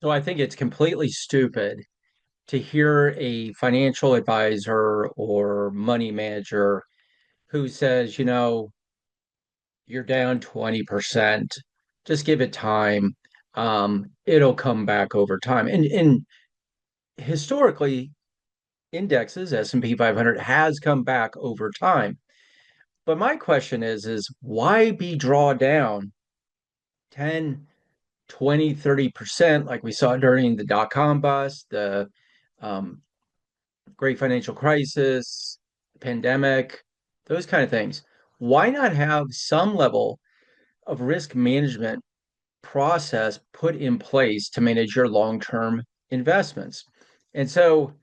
So I think it's completely stupid to hear a financial advisor or money manager who says, you're down 20%, just give it time. It'll come back over time. And historically, indexes, S&P 500 has come back over time. But my question is why be draw down 10, 20, 30% like we saw during the dot-com bust, the um, great financial crisis, pandemic, those kind of things? Why not have some level of risk management process put in place to manage your long-term investments? And so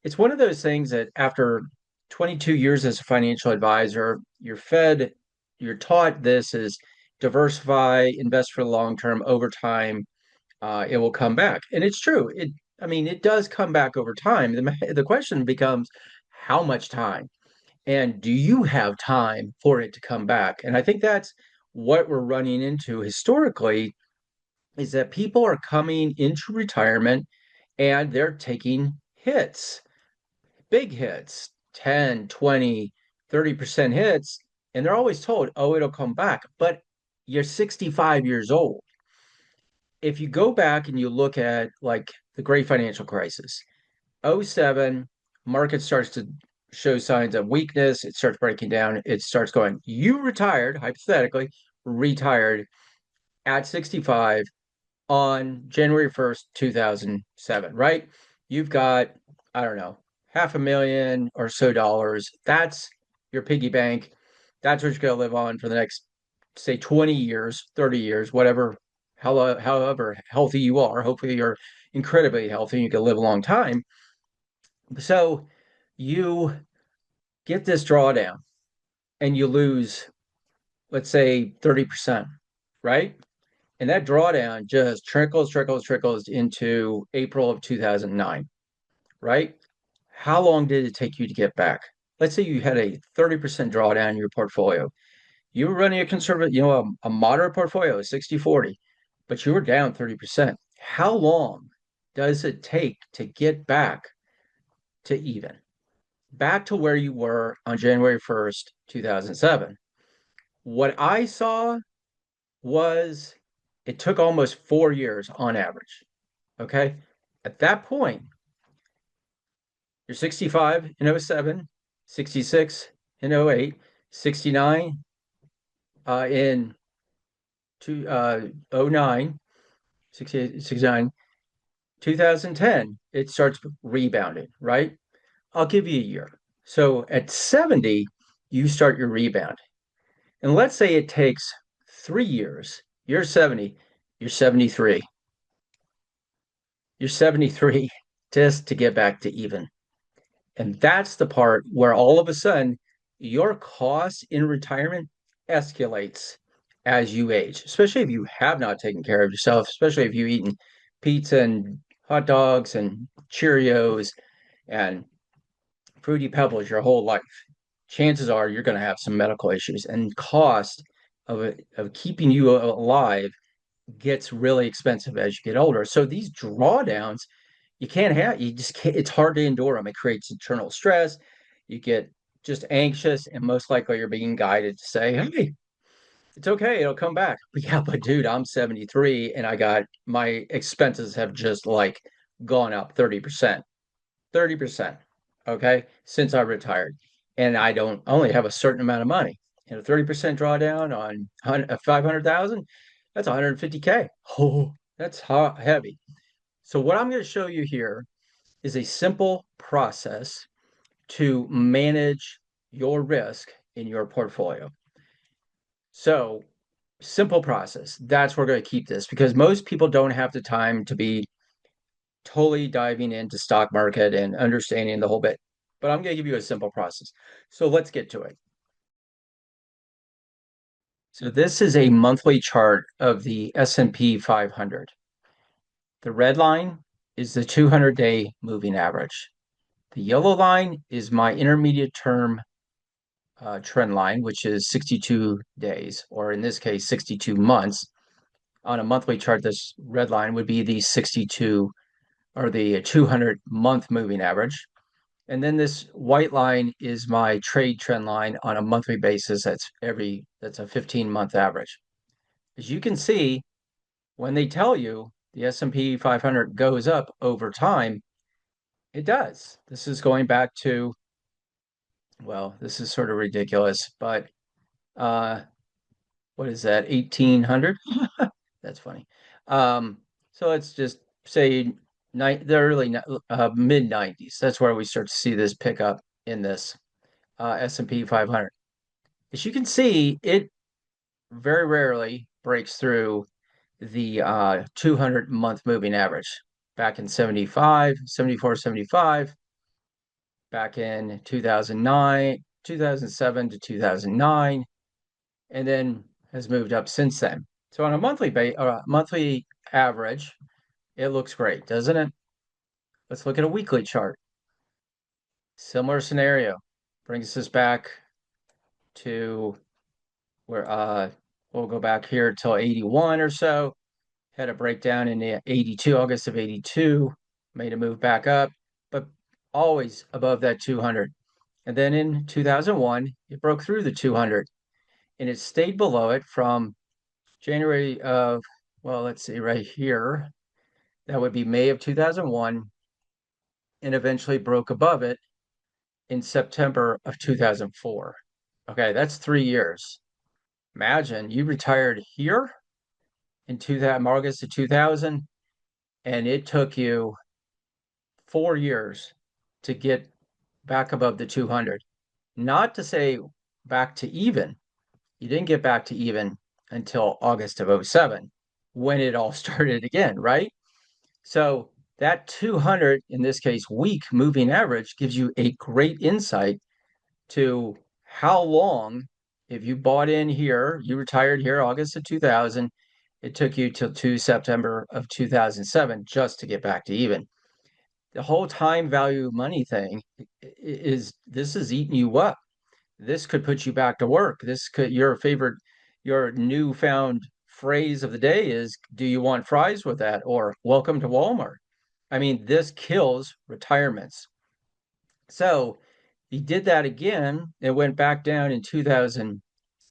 it's one of those things that after 22 years as a financial advisor, you're taught this is diversify, invest for the long term over time. It will come back. And it's true. I mean, it does come back over time. The question becomes how much time? And do you have time for it to come back? And I think that's what we're running into historically is that people are coming into retirement and they're taking hits, big hits, 10, 20, 30% hits. And they're always told, oh, it'll come back. But you're 65 years old. If you go back and you look at like the great financial crisis, '07, market starts to show signs of weakness. It starts breaking down. It starts going, you retired, hypothetically, retired at 65 on January 1st, 2007, right? You've got, I don't know, half a million or so dollars. That's your piggy bank. That's what you're going to live on for the next, say, 20 years, 30 years, whatever, however healthy you are. Hopefully, you're incredibly healthy. You can live a long time. So you get this drawdown and you lose, let's say, 30%, right? And that drawdown just trickles into April of 2009, right? How long did it take you to get back? Let's say you had a 30% drawdown in your portfolio. You were running a conservative, a moderate portfolio, 60/40, but you were down 30%. How long does it take to get back to even, back to where you were on January 1st, 2007? What I saw was it took almost 4 years on average. Okay. At that point, you're 65 in '07, 66 in '08, 69 in '09, 68, 69, 2010, it starts rebounding, right? I'll give you a year. So at 70, you start your rebound. And let's say it takes 3 years. You're 70, you're 73. You're 73 just to get back to even. And that's the part where all of a sudden your cost in retirement escalates as you age, especially if you have not taken care of yourself, especially if you've eaten pizza and hot dogs and Cheerios and Fruity Pebbles your whole life. Chances are you're going to have some medical issues, and cost of keeping you alive gets really expensive as you get older. So these drawdowns, you just can't, it's hard to endure them. It creates internal stress. You get just anxious, and most likely you're being guided to say, hey, it's okay, it'll come back. But yeah, but dude, I'm 73 and I got my expenses have just like gone up 30%. 30%. Okay, since I retired. And I don't only have a certain amount of money. And a 30% drawdown on 500,000, that's 150K. Oh, that's heavy. So what I'm going to show you here is a simple process to manage your risk in your portfolio. So simple process. That's where we're going to keep this because most people don't have the time to be totally diving into stock market and understanding the whole bit. But I'm going to give you a simple process. So let's get to it. So this is a monthly chart of the S&P 500. The red line is the 200-day moving average. The yellow line is my intermediate term trend line, which is 62 days, or in this case, 62 months. on a monthly chart, this red line would be the 62 or the 200 month moving average. And then this white line is my trade trend line on a monthly basis. That's a 15-month average. As you can see, when they tell you the S&P 500 goes up over time, it does. This is going back to, well, this is sort of ridiculous, but uh, what is that, 1800? That's funny. Um, so let's just say the early mid 90s. That's where we start to see this pickup in this S&P 500. As you can see, it very rarely breaks through the 200 month moving average. Back in 75, 74, 75, back in 2009, 2007 to 2009, and then has moved up since then. So on a monthly average, it looks great, doesn't it? Let's look at a weekly chart. Similar scenario. Brings us back to where we'll go back here till 81 or so. Had a breakdown in the 82, August of 82, made a move back up, but always above that 200. And then in 2001, it broke through the 200 and it stayed below it from January of, well, let's see right here. That would be May of 2001 and eventually broke above it in September of 2004. Okay, that's 3 years. Imagine you retired here in August of 2000, and it took you 4 years to get back above the 200. Not to say back to even. You didn't get back to even until August of '07 when it all started again, right? So that 200, in this case, week moving average gives you a great insight to how long, if you bought in here, you retired here August of 2000, it took you till to September of 2007 just to get back to even. The whole time value of money thing is this is eating you up. This could put you back to work. This could your newfound phrase of the day is, do you want fries with that? Or welcome to Walmart. I mean, this kills retirements. So he did that again. It went back down in 2000,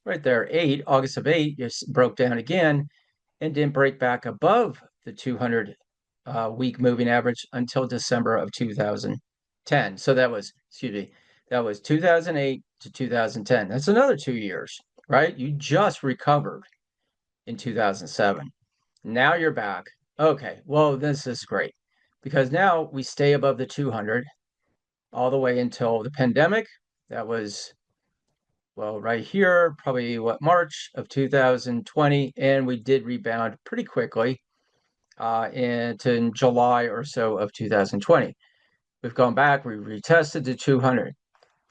right there, August of 8, it broke down again and didn't break back above the 200 week moving average until December of 2010. So that was, excuse me, that was 2008 to 2010. That's another 2 years, right? You just recovered in 2007. Now you're back. Okay, well, this is great because now we stay above the 200 all the way until the pandemic. That was, well, right here, probably what, March of 2020. And we did rebound pretty quickly in July or so of 2020. We've gone back, we retested the 200.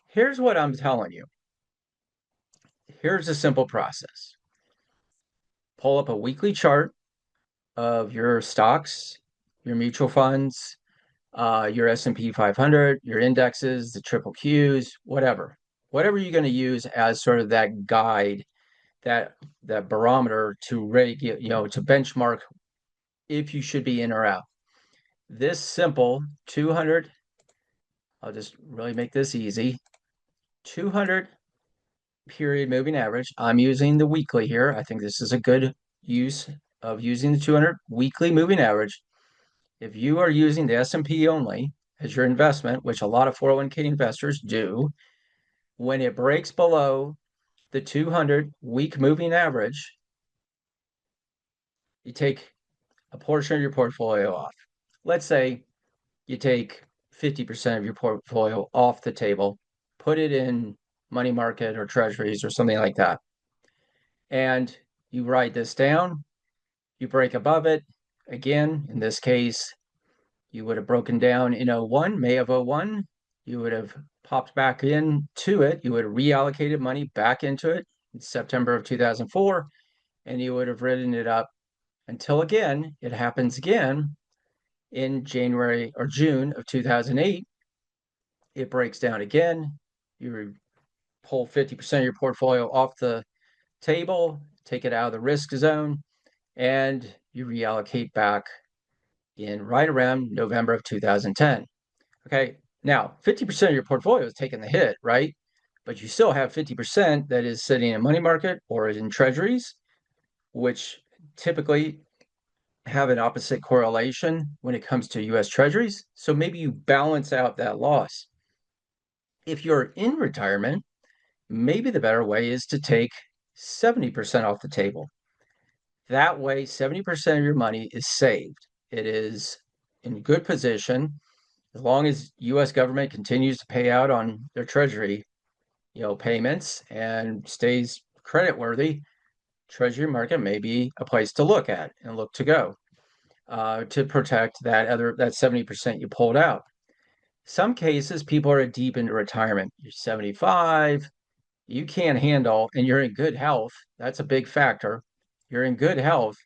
Here's what I'm telling you. Here's a simple process. Pull up a weekly chart of your stocks, your mutual funds, your S&P 500, your indexes, the triple Qs, whatever you're going to use as sort of that guide, that barometer to to benchmark if you should be in or out. This simple 200, I'll just really make this easy. 200 period moving average. I'm using the weekly here. I think this is a good use of using the 200 weekly moving average. If you are using the S&P only as your investment, which a lot of 401k investors do, when it breaks below the 200 week moving average, you take a portion of your portfolio off. Let's say you take 50% of your portfolio off the table, put it in money market or treasuries or something like that. And you write this down, you break above it. Again, in this case, you would have broken down in '01, May of '01. You would have popped back into it. You would have reallocated money back into it in September of 2004, and you would have written it up until again, it happens again in January or June of 2008. It breaks down again. You pull 50% of your portfolio off the table, take it out of the risk zone, and you reallocate back in right around November of 2010. Okay. Now, 50% of your portfolio is taking the hit, right? But you still have 50% that is sitting in money market or in treasuries, which typically have an opposite correlation when it comes to US treasuries. So maybe you balance out that loss. If you're in retirement, maybe the better way is to take 70% off the table. That way, 70% of your money is saved. It is in good position as long as US government continues to pay out on their treasury, payments and stays credit worthy. Treasury market may be a place to look at and look to go to protect that 70% you pulled out. Some cases, people are deep into retirement. You're 75, you can't handle, and you're in good health. That's a big factor. You're in good health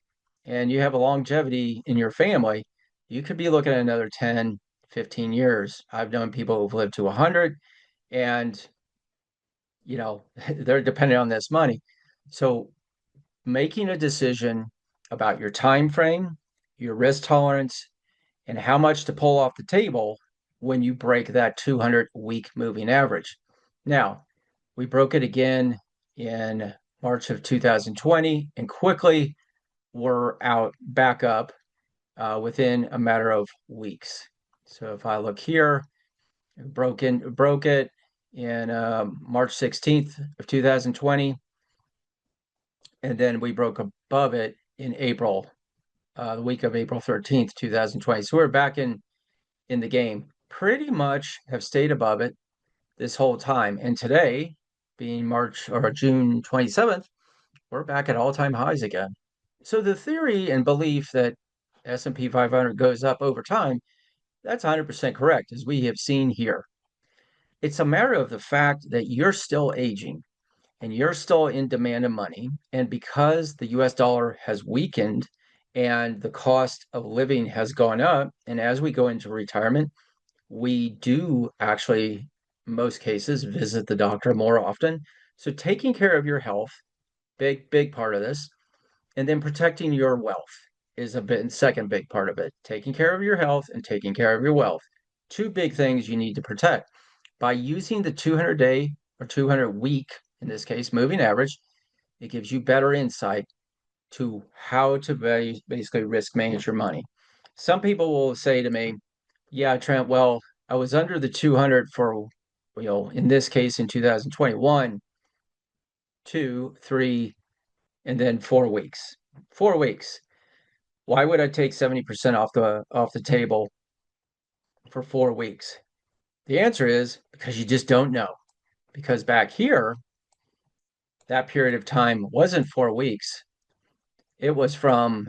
and you have a longevity in your family. You could be looking at another 10, 15 years. I've known people who've lived to 100 and, they're dependent on this money. So making a decision about your time frame, your risk tolerance, and how much to pull off the table when you break that 200-week moving average. Now, we broke it again in March of 2020 and quickly we're out back up within a matter of weeks. So if I look here, broke it in March 16th of 2020, and then we broke above it in April, the week of April 13th, 2020. So we're back in the game. Pretty much have stayed above it this whole time. And today, being March or June 27th, we're back at all-time highs again. So the theory and belief that S&P 500 goes up over time, that's 100% correct, as we have seen here. It's a matter of the fact that you're still aging and you're still in demand of money. And because the US dollar has weakened and the cost of living has gone up, and as we go into retirement, we do actually, in most cases, visit the doctor more often. So taking care of your health, big part of this, and then protecting your wealth is second big part of it. Taking care of your health and taking care of your wealth. Two big things you need to protect. By using the 200-day or 200-week, in this case, moving average, it gives you better insight to how to basically risk manage your money. Some people will say to me, yeah, Trent, well, I was under the 200 for, in this case in 2021, 2, 3, and then 4 weeks. 4 weeks. Why would I take 70% off the table for 4 weeks? The answer is because you just don't know. Because back here, that period of time wasn't 4 weeks. It was from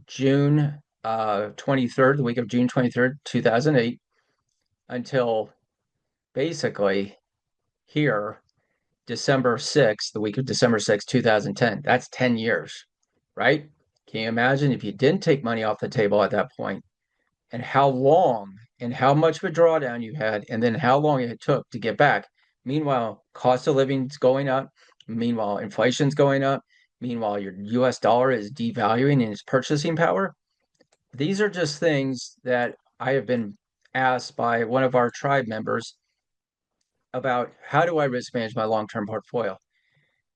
June 23rd, the week of June 23rd, 2008, until basically here, December 6th, the week of December 6th, 2010. That's 10 years, right? Can you imagine if you didn't take money off the table at that point and how long and how much of a drawdown you had and then how long it took to get back? Meanwhile, cost of living is going up. Meanwhile, inflation's going up. Meanwhile, your US dollar is devaluing in its purchasing power. These are just things that I have been asked by one of our tribe members about how do I risk manage my long-term portfolio.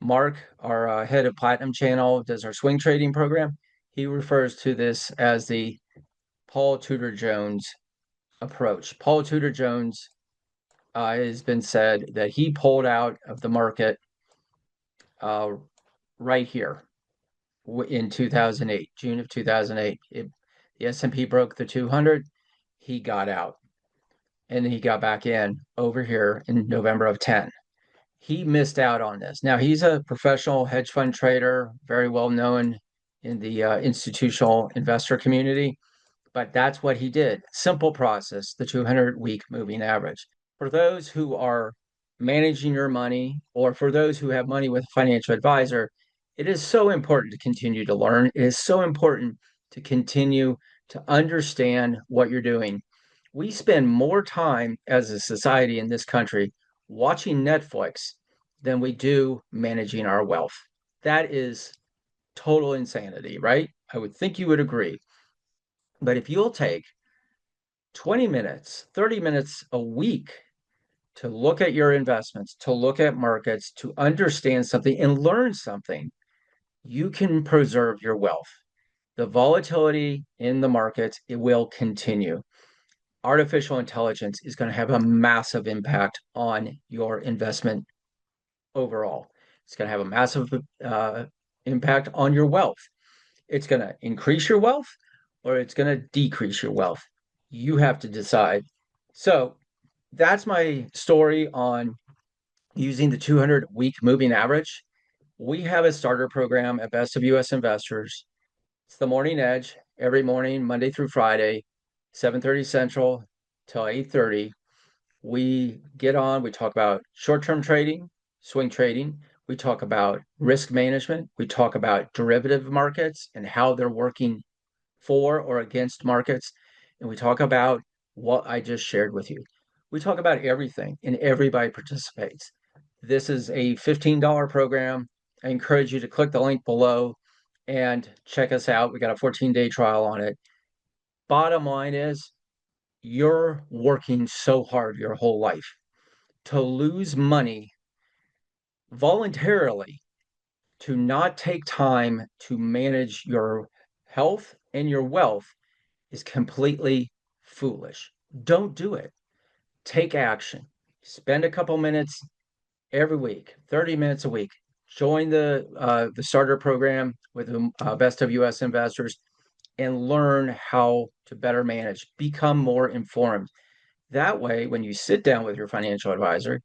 Mark, our head of Platinum Channel, does our swing trading program. He refers to this as the Paul Tudor Jones approach. Paul Tudor Jones has been said that he pulled out of the market right here in 2008, June of 2008. The S&P broke the 200. He got out, and then he got back in over here in November of 10. He missed out on this. Now, he's a professional hedge fund trader, very well known in the institutional investor community, but that's what he did. Simple process, the 200-week moving average. For those who are managing your money, or for those who have money with a financial advisor, it is so important to continue to learn. It is so important to continue to understand what you're doing. We spend more time as a society in this country watching Netflix than we do managing our wealth. That is total insanity, right? I would think you would agree. But if you'll take 20 minutes, 30 minutes a week to look at your investments, to look at markets, to understand something and learn something, you can preserve your wealth. The volatility in the markets, it will continue. Artificial intelligence is going to have a massive impact on your investment overall. It's going to have a massive impact on your wealth. It's going to increase your wealth or it's going to decrease your wealth. You have to decide. So that's my story on using the 200-week moving average. We have a starter program at Best of US Investors. It's the Morning Edge every morning, Monday through Friday, 7:30 Central till 8:30. We get on, we talk about short-term trading, swing trading. We talk about risk management. We talk about derivative markets and how they're working for or against markets. And we talk about what I just shared with you. We talk about everything and everybody participates. This is a $15 program. I encourage you to click the link below and check us out. We got a 14-day trial on it. Bottom line is you're working so hard your whole life. To lose money voluntarily, to not take time to manage your health and your wealth is completely foolish. Don't do it. Take action. Spend a couple minutes every week, 30 minutes a week. Join the starter program with the Best of US Investors and learn how to better manage. Become more informed. That way, when you sit down with your financial advisor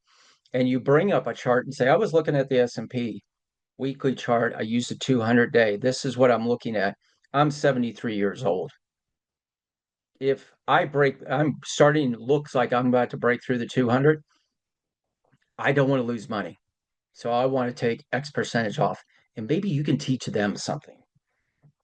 and you bring up a chart and say, I was looking at the S&P weekly chart. I used a 200-day. This is what I'm looking at. I'm 73 years old. If I'm starting, looks like I'm about to break through the 200, I don't want to lose money. So I want to take X percentage off. And maybe you can teach them something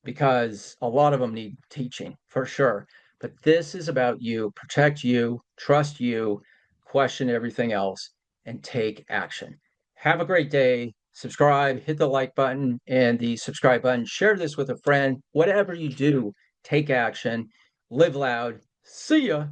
because a lot of them need teaching for sure. But this is about you, protect you, trust you, question everything else, and take action. Have a great day. Subscribe, hit the like button and the subscribe button. Share this with a friend. Whatever you do, take action, live loud. See ya.